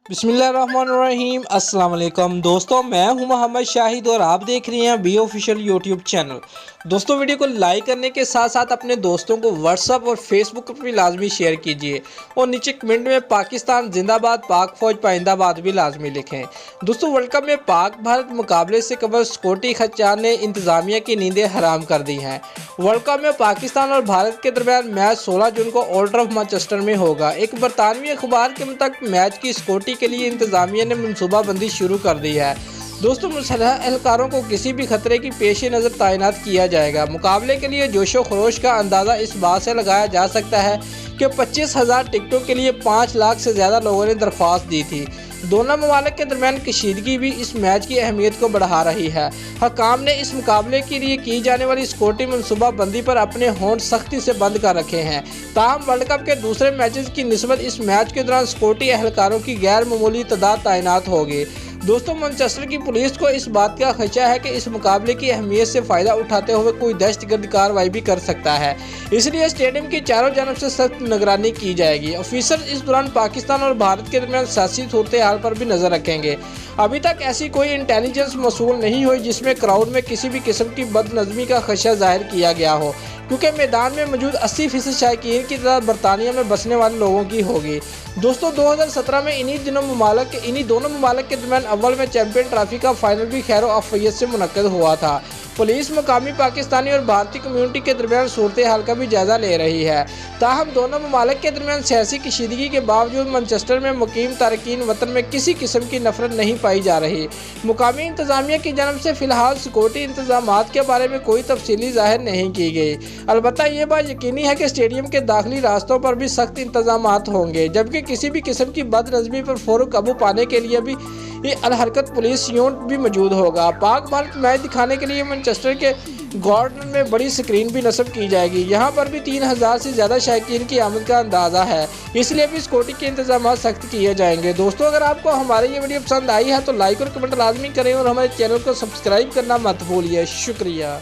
बिस्मिल्लाहिर्रहमानिर्रहीम। अस्सलाम वालेकुम दोस्तों, मैं हूं मोहम्मद शाहिद और आप देख रहे हैं बी ऑफिशियल यूट्यूब चैनल। दोस्तों, वीडियो को लाइक करने के साथ साथ अपने दोस्तों को व्हाट्सअप और फेसबुक पर भी लाजमी शेयर कीजिए और नीचे कमेंट में पाकिस्तान जिंदाबाद, पाक फौज पाइंदाबाद भी लाजमी लिखें। दोस्तों, वर्ल्ड कप में पाक भारत मुकाबले से कबल सिक्योरिटी खदशात ने इंतजामिया की नींदें हराम कर दी हैं। वर्ल्ड कप में पाकिस्तान और भारत के दरमियान मैच 16 जून को ओल्ड ट्रैफर्ड मैनचेस्टर में होगा। एक बरतानवी अखबार के मुताबिक मैच की सिक्योरिटी के लिए इंतजामिया ने मनसूबाबंदी शुरू कर दी है। दोस्तों, मुसल्लह एहलकारों को किसी भी खतरे की पेश नज़र तैनात किया जाएगा। मुकाबले के लिए जोशो खरोश का अंदाज़ा इस बात से लगाया जा सकता है कि 25,000 टिकटों के लिए 5 लाख से ज़्यादा लोगों ने दरख्वास्त दी थी। दोनों ममालिक के दरमियान कशीदगी भी इस मैच की अहमियत को बढ़ा रही है। हकाम ने इस मुकाबले के लिए की जाने वाली सिक्योरिटी मनसूबाबंदी पर अपने होंठ सख्ती से बंद कर रखे हैं। ताहम वर्ल्ड कप के दूसरे मैचेस की निस्बत इस मैच के दौरान सिक्योरिटी एहलकारों की गैर मामूली तादाद तैनात होगी। दोस्तों, मैनचेस्टर की पुलिस को इस बात का खदशा है कि इस मुकाबले की अहमियत से फ़ायदा उठाते हुए कोई दहशतगर्द कार्रवाई भी कर सकता है, इसलिए स्टेडियम की चारों जानब से सख्त निगरानी की जाएगी। ऑफिसर इस दौरान पाकिस्तान और भारत के दरमियान सियासी सूरत हाल पर भी नज़र रखेंगे। अभी तक ऐसी कोई इंटेलिजेंस मौसूल नहीं हुई जिसमें क्राउड में किसी भी किस्म की बदनज़मी का खदशा जाहिर किया गया हो, क्योंकि मैदान में मौजूद 80% शायकीन की तादाद बरतानिया में बसने वाले लोगों की होगी। दोस्तों, 2017 में इन्हीं दोनों ममालिक के दरमियान अव्वल में चैंपियन ट्रॉफी का फाइनल भी खैर आफियत से मुनक्कद हुआ था। पुलिस मुकामी पाकिस्तानी और भारतीय कम्यूनिटी के दरमियान सूरत हाल का भी जायजा ले रही है। ताहम दोनों ममालिक के दरमियान सियासी कशीदगी के बावजूद मैनचेस्टर में मुकीम तारकीन वतन में किसी किस्म की नफरत नहीं पाई जा रही। मुकामी इंतजामिया की जानब से फिलहाल सिक्योरिटी इंतजामात के बारे में कोई तफसीली जाहिर नहीं की गई। अलबत्ता ये बात यकीनी है कि स्टेडियम के दाखिली रास्तों पर भी सख्त इंतजामात होंगे, जबकि किसी भी किस्म की बदनज़मी पर फौरन काबू पाने के लिए भी अलहरकत पुलिस यूनिट भी मौजूद होगा। पाक भारत मैच दिखाने के लिए मैनचेस्टर के गार्डन में बड़ी स्क्रीन भी नस्ब की जाएगी। यहाँ पर भी 3,000 से ज़्यादा शायकीन की आमद का अंदाज़ा है, इसलिए भी सिक्योरिटी के इंतजाम सख्त किए जाएंगे। दोस्तों, अगर आपको हमारी ये वीडियो पसंद आई है तो लाइक और कमेंट लाजमी करें और हमारे चैनल को सब्सक्राइब करना मत भूलिए। शुक्रिया।